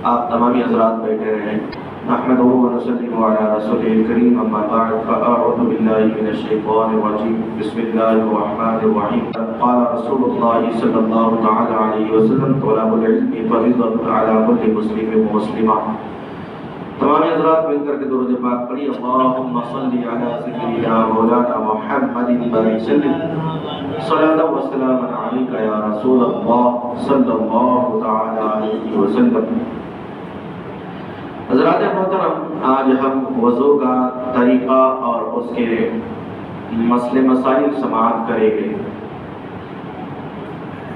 آپ تمامی حضرات بیٹھے رہیں۔ نحمدہ و نصلی علی رسولہ الکریم، اما بعد فاعوذ باللہ من الشیطان الرجیم، بسم اللہ الرحمن الرحیم۔ قال رسول اللہ صلی اللہ تعالی علیہ وسلم طلب العلم فریضۃ علی کل مسلم و مسلمہ۔ تمام حضرات مل کر کے درود پاک پڑھی، اللہم صلی علی سیدنا مولانا محمد وسلم، صلاۃ و سلام علیک یا رسول اللہ صلی اللہ تعالی علیہ وسلم۔ حضرات محترم، آج ہم وضو کا طریقہ اور اس کے مسئلے مسائل سماعت کریں گے۔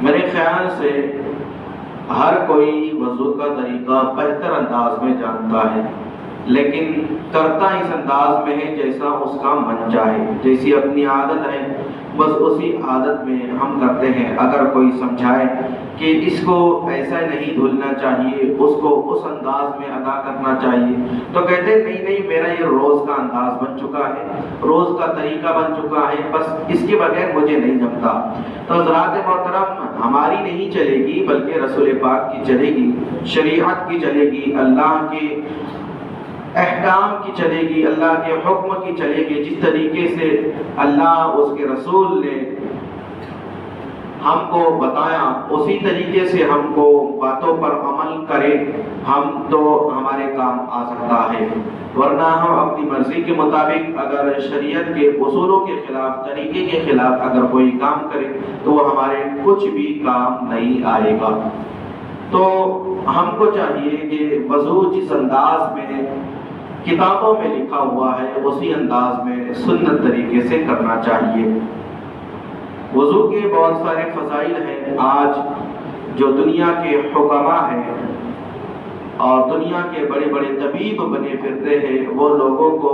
میرے خیال سے ہر کوئی وضو کا طریقہ بہتر انداز میں جانتا ہے، لیکن کرتا اس انداز میں ہے جیسا اس کا من چاہے، جیسی اپنی عادت ہے بس اسی عادت میں ہم کرتے ہیں۔ اگر کوئی سمجھائے کہ اس کو ایسا نہیں دھلنا چاہیے، اس کو اس انداز میں ادا کرنا چاہیے، تو کہتے نہیں میرا یہ روز کا انداز بن چکا ہے، روز کا طریقہ بن چکا ہے، بس اس کے بغیر مجھے نہیں جمتا۔ تو حضرات محترم، ہماری نہیں چلے گی بلکہ رسول پاک کی چلے گی، شریعت کی چلے گی، اللہ کے احکام کی چلے گی، اللہ کے حکم کی چلے گی۔ جس طریقے سے اللہ اس کے رسول نے ہم کو بتایا اسی طریقے سے ہم کو باتوں پر عمل کرے ہم تو ہمارے کام آ سکتا ہے، ورنہ ہم اپنی مرضی کے مطابق اگر شریعت کے اصولوں کے خلاف، طریقے کے خلاف اگر کوئی کام کرے تو وہ ہمارے کچھ بھی کام نہیں آئے گا۔ تو ہم کو چاہیے کہ وضو جس انداز میں کتابوں میں لکھا ہوا ہے اسی انداز میں سنت طریقے سے کرنا چاہیے۔ وضو کے بہت سارے فضائل ہیں۔ آج جو دنیا کے حکماء ہیں اور دنیا کے بڑے بڑے طبیب بنے پھرتے ہیں، وہ لوگوں کو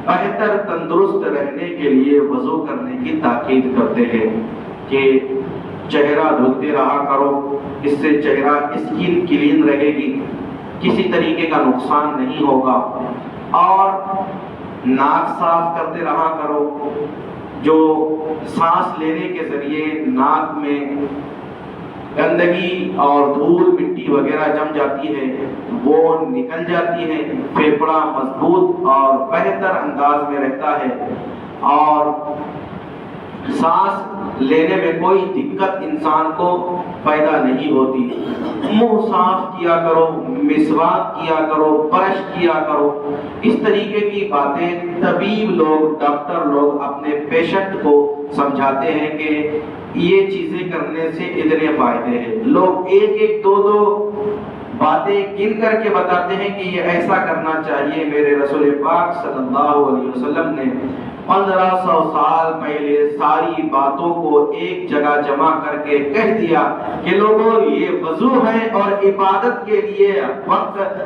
بہتر تندرست رہنے کے لیے وضو کرنے کی تاکید کرتے ہیں کہ چہرہ دھلتے رہا کرو، اس سے چہرہ اسکن کلین رہے گی، کسی طریقے کا نقصان نہیں ہوگا، اور ناک صاف کرتے رہا کرو۔ جو سانس لینے کے ذریعے ناک میں گندگی اور دھول مٹی وغیرہ جم جاتی ہے وہ نکل جاتی ہے، پھیپھڑا مضبوط اور بہتر انداز میں رہتا ہے، اور سانس لینے میں کوئی دقت انسان کو پیدا نہیں ہوتی۔ منہ صاف کیا کرو، مسواک کیا کرو، برش کیا کرو۔ اس طریقے کی باتیں طبیب لوگ، ڈاکٹر لوگ اپنے پیشنٹ کو سمجھاتے ہیں کہ یہ چیزیں کرنے سے اتنے فائدے ہیں۔ لوگ ایک ایک دو باتیں گن کر کے بتاتے ہیں کہ یہ ایسا کرنا چاہیے۔ میرے رسول پاک صلی اللہ علیہ وسلم نے 1500 سال پہلے ساری باتوں کو ایک جگہ جمع کر کے کہہ دیا کہ لوگوں یہ وضو ہے اور عبادت کے لیے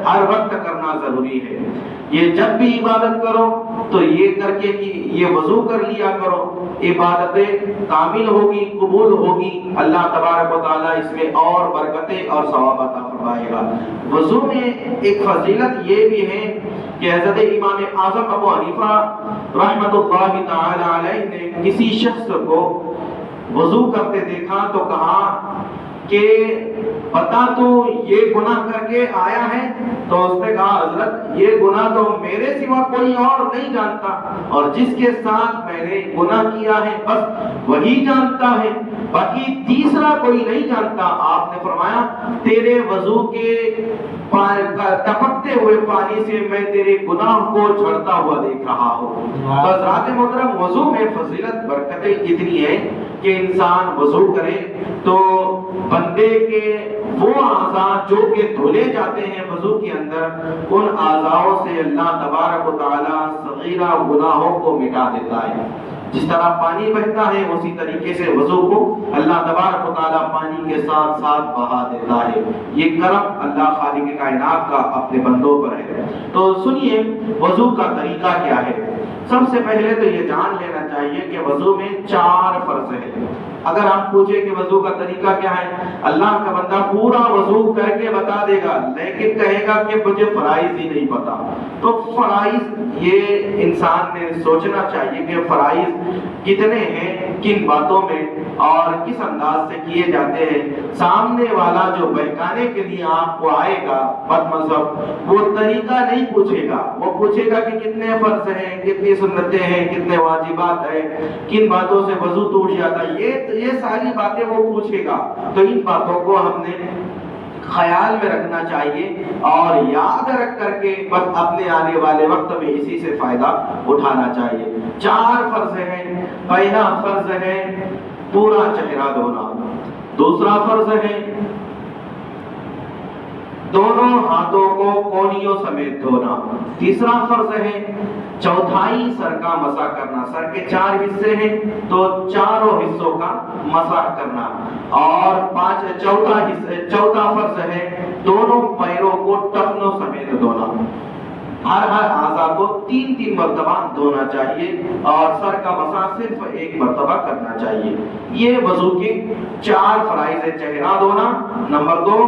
ہر وقت کرنا ضروری ہے۔ یہ جب بھی عبادت کرو تو یہ کر کے کہ یہ وضو کر لیا کرو، عبادتیں کامل ہوگی، قبول ہوگی، اللہ تبارک و تعالیٰ اس میں اور برکتیں اور ثواب عطا فرمائے گا۔ وضو میں ایک فضیلت یہ بھی ہے کہ حضرت امام اعظم ابو حنیفہ رحمۃ اللہ تعالی علیہ نے کسی شخص کو وضو کرتے دیکھا تو کہا کہ بتا تو یہ گناہ کر کے آیا ہے؟ تو اس نے کہا حضرت یہ گناہ تو میرے سوا کوئی اور نہیں جانتا، اور جس کے ساتھ میں نے گناہ کیا ہے بس وہی جانتا ہے، باقی تیسرا کوئی نہیں جانتا۔ آپ نے فرمایا تیرے وضو کے ٹپکتے ہوئے پانی سے میں تیرے گناہ کو جھڑتا ہوا دیکھ رہا ہوں۔ تو حضرات محترم، وضو میں فضیلت برکتیں اتنی ہیں کہ انسان وضو کرے تو بندے کے وہ اعضاء جو کہ دھلے جاتے ہیں وضو کے اندر، ان اعضاؤں سے اللہ تبارک و تعالیٰ صغیرہ گناہوں کو مٹا دیتا ہے۔ جس طرح پانی بہتا ہے اسی طریقے سے وضو کو اللہ تبارک و تعالیٰ پانی کے ساتھ ساتھ بہا دیتا ہے۔ یہ کرم اللہ خالق کائنات کا اپنے بندوں پر ہے۔ تو سنیے وضو کا طریقہ کیا ہے۔ سب سے پہلے تو یہ جان لینا چاہیے کہ وضو میں 4 فرض ہیں۔ اگر آپ پوچھیں کہ وضو کا طریقہ کیا ہے، اللہ کا بندہ پورا وضو کر کے بتا دے گا، لیکن کہے گا کہ مجھے فرائض ہی نہیں پتا۔ تو فرائض یہ انسان نے سوچنا چاہیے کہ فرائض کتنے ہیں، کن باتوں میں اور کس انداز سے کیے جاتے ہیں. سامنے والا جو بہکانے کے لیے آپ کو آئے گا بد مذہب، وہ طریقہ نہیں پوچھے گا، وہ پوچھے گا کہ کتنے فرض ہیں، کتنی سنتیں ہیں، کتنے واجبات ہیں، کن باتوں سے وضو ٹوٹ جاتا ہے، یہ ساری باتیں وہ پوچھے گا. تو ان باتوں کو ہم نے خیال میں رکھنا چاہیے اور یاد رکھ کر کے بس اپنے آنے والے وقت میں اسی سے فائدہ اٹھانا چاہیے. 4 فرض ہیں. پہلا فرض ہے پورا چہرہ دھونا. دوسرا فرض ہے دونوں ہاتھوں کو کونیوں سمیت دھونا. تیسرا فرض ہے چوتھائی سر کا مسح کرنا. سر کے 4 حصے ہیں تو چاروں حصوں کا مسح کرنا. اور چوتھا فرض ہے دونوں پیروں کو ٹخنوں سمیت دھونا. ہر اعضاء کو 3 مرتبہ دھونا چاہیے اور سر کا مسح صرف 1 مرتبہ کرنا چاہیے. یہ وضو کے 4 فرائض ہیں. چہرہ دھونا، نمبر 2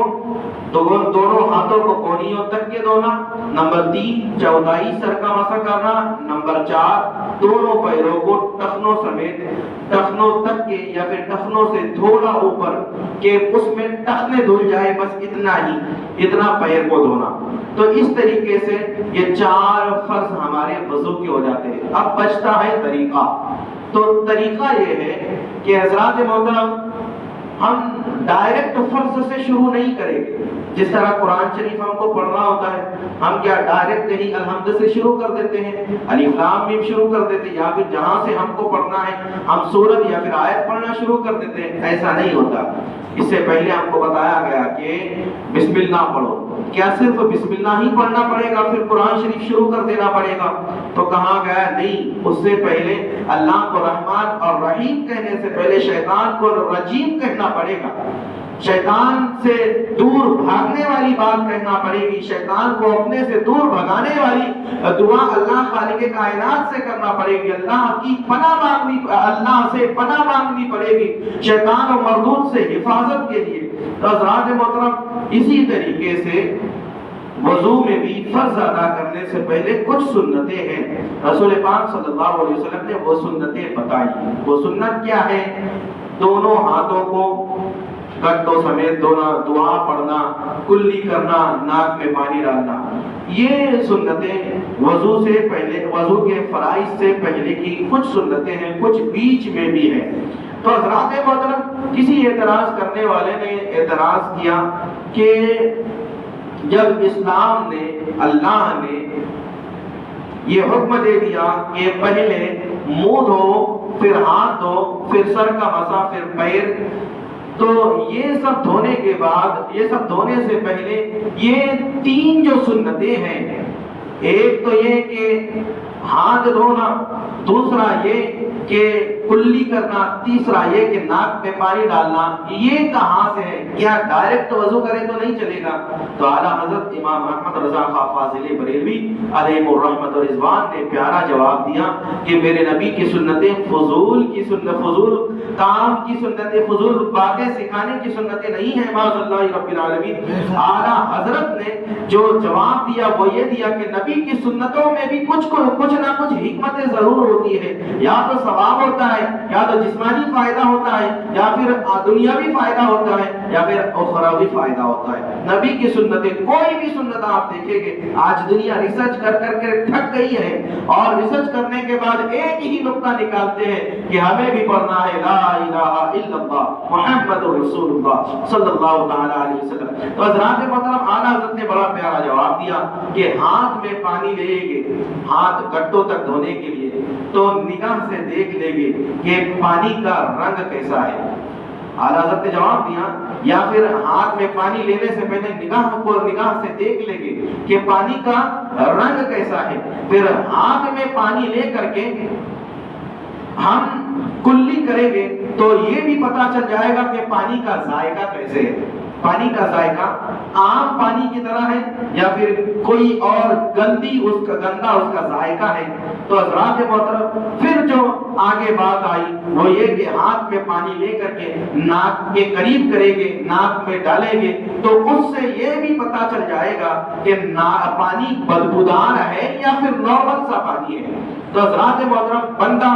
دونوں ہاتھوں کو کونیوں تک کے دھونا، نمبر 3 چوتھائی سر کا مسح کرنا، نمبر 4 دونوں پیروں کو ٹخنوں سمیت، ٹخنوں تک کے یا پھر ٹخنوں سے تھوڑا اوپر کہ اس میں ٹخنے دھل جائے، بس اتنا پیر کو دھونا. تو اس طریقے سے یہ 4 فرض ہمارے وضو کے ہو جاتے ہیں. اب بچتا ہے طریقہ. تو طریقہ یہ ہے کہ حضرات محترم ہم ڈائریکٹ فرض سے شروع نہیں کریں گے. جس طرح قرآن شریف ہم کو پڑھنا ہوتا ہے، ہم کیا ڈائریکٹ یہی الحمد سے شروع کر دیتے ہیں، الف لام میم شروع کر دیتے ہیں، یا پھر جہاں سے ہم کو پڑھنا ہے ہم سورت یا پھر آیت پڑھنا شروع کر دیتے ہیں. ایسا نہیں ہوتا. اس سے پہلے ہم کو بتایا گیا کہ بسم اللہ پڑھو. کیا صرف بسم اللہ ہی پڑھنا پڑے گا پھر قرآن شریف شروع کر دینا پڑے گا؟ تو کہا گیا نہیں، اس سے پہلے اللہ کو رحمان اور رحیم کہنے سے پہلے شیطان کو رجیم کہنا پڑے گا. شیطان سے دور بھاگنے والی بات کہنا پڑے گی. شیطان کو اپنے سے دور بھگانے والی دعا اللہ خالق کائنات سے کرنا پڑے گی. اللہ سے پناہ مانگنی پڑے گی شیطان و مردود سے حفاظت کے لیے. تو حضرات محترم اسی طریقے سے وضو میں بھی فرض ادا کرنے سے پہلے کچھ سنتیں ہیں. رسول پاک صلی اللہ علیہ وسلم نے وہ سنتیں بتائی. وہ سنت کیا ہے؟ دونوں ہاتھوں کو گٹوں سمیت دھونا، دعا پڑھنا، کلی کرنا، ناک میں پانی ڈالنا. یہ سنتیں وضو سے پہلے، وضو کے فرائض سے پہلے کی کچھ سنتیں ہیں، کچھ بیچ میں بھی ہیں. تو حضرات محترم کسی اعتراض کرنے والے نے اعتراض کیا کہ جب اسلام نے، اللہ نے یہ حکم دے دیا کہ پہلے منہ دھو، پھر ہاتھ دھو، پھر سر کا مسح، پھر پیر، تو یہ سب دھونے کے بعد، یہ سب دھونے سے پہلے یہ 3 جو سنتیں ہیں، ایک تو یہ کہ ہاتھ دھونا، دوسرا یہ کہ کلی کرنا، تیسرا یہ کہ ناک میں پانی ڈالنا. یہ کہاں سے ہے؟ کیا ڈائریکٹ وضو کرے تو نہیں چلے گا؟ تو اعلیٰ حضرت امام احمد رضا خان فاضل بریلوی علیہ الرحمت و رضوان نے پیارا جواب دیا کہ میرے نبی کی سنتیں فضول کی سنت، فضول کام کی سنتیں، فضول باتیں سکھانے کی سنتیں نہیں ہیں. معاذ اللہ رب العالمین. اعلیٰ حضرت نے جو جواب دیا وہ یہ دیا کہ نبی کی سنتوں میں بھی کچھ نہ کچھ حکمتیں ضرور ہوتی ہے. یا تو ثواب ہوتا ہے، یا تو جسمانی فائدہ ہوتا ہے، یا پھر دنیاوی فائدہ ہوتا ہے، یا پھر اخروی فائدہ ہوتا ہے. نبی کی سنتیں، کوئی بھی سنت آپ دیکھیں گے، آج دنیا ریسرچ کر کے تھک گئی ہے اور ریسرچ کرنے کے بعد ایک ہی نقطہ نکالتے ہیں کہ ہمیں بھی پڑھنا ہے لا الہ الا اللہ محمد رسول اللہ صلی اللہ تعالی علیہ وسلم. تو حضرات محترم اعلیٰ حضرت نے بڑا پیارا جواب دیا کہ ہاتھ میں پانی لے گے، ہاتھ گٹوں تک دھونے کے لیے، تو نگاہ سے دیکھ لیں گے کہ پانی کا رنگ کیسا ہے. اعلیٰ حضرت نے جواب دیا یا پھر ہاتھ میں پانی لینے سے پہلے نگاہ سے دیکھ لیں گے کہ پانی کا رنگ کیسا ہے. پھر ہاتھ میں پانی لے کر کے ہم کلی کریں گے تو یہ بھی پتا چل جائے گا کہ پانی کا ذائقہ کیسے ہے. پانی کا ذائقہ عام پانی کی طرح ہے یا پھر کوئی اور گندا اس کا ذائقہ ہے. تو حضرات محترم پھر جو آگے بات آئی وہ یہ کہ ہاتھ میں پانی لے کر کے ناک کے قریب کریں گے، ناک میں ڈالیں گے تو اس سے یہ بھی پتا چل جائے گا کہ پانی بدبودار ہے یا پھر نارمل سا پانی ہے. تو حضرات محترم بندہ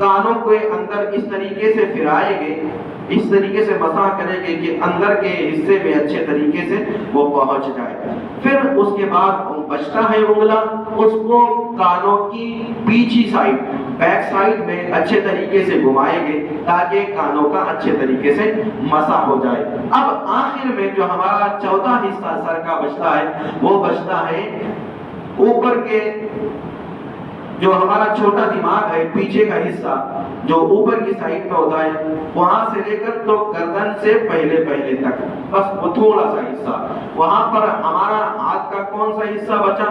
کانوں کے اندر اس طریقے سے پھرائیں گے، اس طریقے سے مسح کریں گے کہ اندر کے حصے میں اچھے طریقے سے وہ پہنچ جائے۔ پھر اس کے بعد بچتا ہے انگلا، اس کو کانوں کی پیچھے سائڈ، بیک سائڈ میں اچھے طریقے سے گھمائیں گے تاکہ کانوں کا اچھے طریقے سے مسح ہو جائے۔ اب آخر میں جو ہمارا چوتھا حصہ سر کا بچتا ہے وہ بچتا ہے اوپر کے، جو ہمارا چھوٹا دماغ ہے، پیچھے کا حصہ جو اوپر کی سائڈ میں ہوتا ہے، وہاں سے لے کر تو گردن سے پہلے تک، بس وہ تھوڑا سا حصہ، وہاں پر ہمارا ہاتھ کا کون سا حصہ بچا؟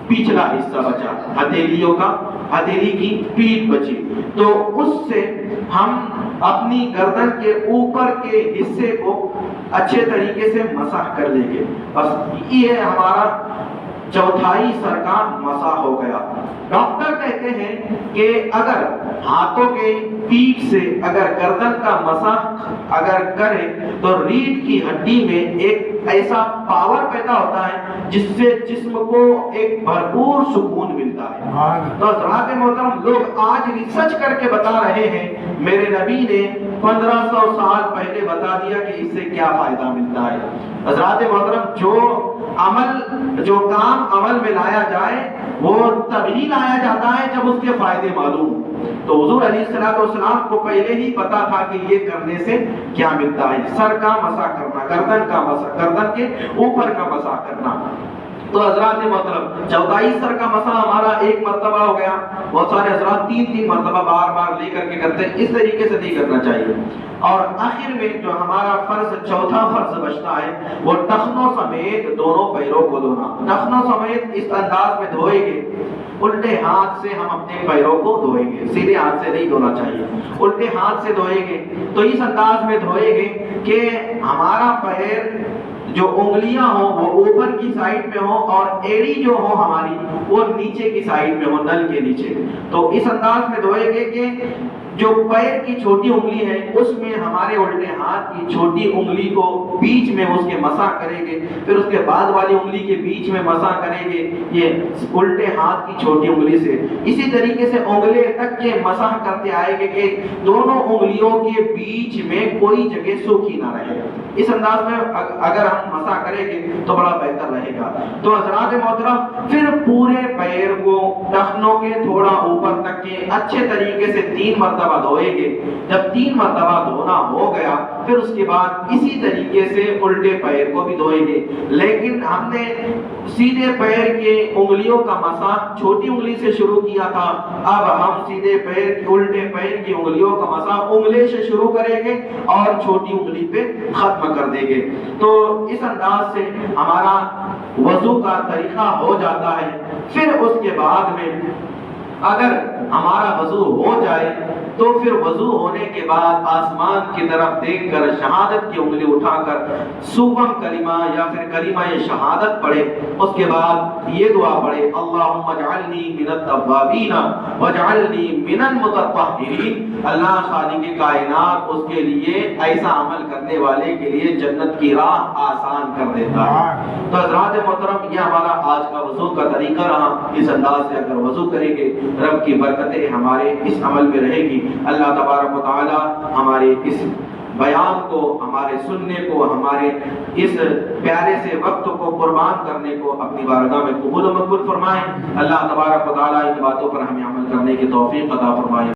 پچھلا حصہ بچا، ہتھیلیوں کا، ہتھیلی کی پیٹھ بچی، تو اس سے ہم اپنی گردن کے اوپر کے حصے کو اچھے طریقے سے مسح کر لیں گے۔ بس یہ ہمارا چوتھائی سر کا مسح ہو گیا۔ ڈاکٹر کہتے ہیں کہ اگر ہاتھوں کے پیٹھ سے اگر گردن کا مسح اگر کرے تو ریڑھ کی ہڈی میں ایک ایسا پاور پیدا ہوتا ہے جس سے جسم کو ایک بھرپور سکون ملتا ہے۔ تو حضرات محترم، لوگ آج ریسرچ کر کے بتا رہے ہیں، میرے نبی نے 1500 سال پہلے بتا دیا کہ اس سے کیا فائدہ ملتا ہے۔ حضرات محترم، جو کام عمل میں لایا جائے وہ تبھی لایا جاتا ہے جب اس کے فائدے معلوم ہوں۔ تو حضور علیہ السلام کو پہلے ہی پتا تھا کہ یہ کرنے سے کیا ملتا ہے، سر کا مسح کرنا، گردن کا مسح، گردن کے اوپر کا مسح کرنا۔ تو حضرات محترم، چوتھائی سر کا مسح ہمارا ایک مرتبہ ہو گیا، بہت سارے حضرات 3 مرتبہ بار بار لے کر کے کرتے ہیں، اس طریقے سے نہیں کرنا چاہیے۔ اور آخر میں جو ہمارا چوتھا فرض بچتا ہے وہ ٹخنوں سمیت دونوں پیروں کو دھونا۔ ٹخنوں سمیت اس انداز میں دھوئیں گے، الٹے ہاتھ سے ہم اپنے پیروں کو دھوئیں گے، سیدھے ہاتھ سے نہیں دھونا چاہیے، الٹے ہاتھ سے دھوئیں گے۔ تو اس انداز میں دھوئیں گے کہ ہمارا پیر جو انگلیاں ہوں وہ اوپر کی سائڈ میں ہوں اور ایڑی جو ہو ہماری وہ نیچے کی سائڈ میں ہو، نل کے نیچے۔ تو اس انداز میں دھوئیں گے کہ جو پیر کی چھوٹی انگلی ہے اس میں ہمارے الٹے ہاتھ کی چھوٹی انگلی کو بیچ میں اس کے مسح کریں گے، پھر اس کے بعد والی انگلی کے بیچ میں مسح کریں گے، یہ الٹے ہاتھ کی چھوٹی انگلی سے۔ اسی طریقے سے انگلے تک کے مسح کرتے آئیں گے کہ دونوں انگلیوں کے بیچ میں کوئی جگہ سوکھی نہ رہے۔ اس انداز میں اگر ہم مسح کریں گے تو بڑا بہتر رہے گا۔ تو حضرات محترم، پھر پورے پیر کو ٹخنوں کے تھوڑا اوپر تک کے اچھے طریقے سے 3 مرتبہ دھوئیں گے۔ جب 3 مرتبہ دھونا ہو گیا پھر اس کے بعد اسی طریقے سے الٹے پیر کو بھی دھوئیں گے، لیکن ہم نے سیدھے پیر کے انگلیوں کا مسح چھوٹی انگلی سے شروع کیا تھا، اب ہم سیدھے پیر الٹے پیر کی انگلیوں کا مسح انگلے سے شروع کریں گے اور چھوٹی انگلی پہ ختم کر دیں گے۔ تو اس انداز سے ہمارا وضو کا طریقہ ہو جاتا ہے۔ پھر اس کے بعد میں اگر ہمارا وضو ہو جائے تو پھر وضو ہونے کے بعد آسمان کی طرف دیکھ کر شہادت کی انگلی اٹھا کر سوم کلمہ یا پھر کلمہ شہادت پڑھے، اس کے بعد یہ دعا پڑھے، اللہم اجعلنی من التوابین واجعلنی من المتطہرین۔ اللہ خالق کائنات اس کے لیے ایسا عمل کرنے والے کے لیے جنت کی راہ آسان کر دیتا ہے۔ تو حضرات محترم، یہ ہمارا آج کا وضو کا طریقہ رہا۔ اس انداز سے اگر وضو کریں گے رب کی برکتیں ہمارے اس عمل میں رہے گی۔ اللہ تبارک و تعالی ہمارے اس بیان کو، ہمارے سننے کو، ہمارے اس پیارے سے وقت کو قربان کرنے کو اپنی بارگاہ میں قبول و مقبول فرمائے۔ اللہ تبارک و تعالی ان باتوں پر ہمیں عمل کرنے کی توفیق عطا فرمائے۔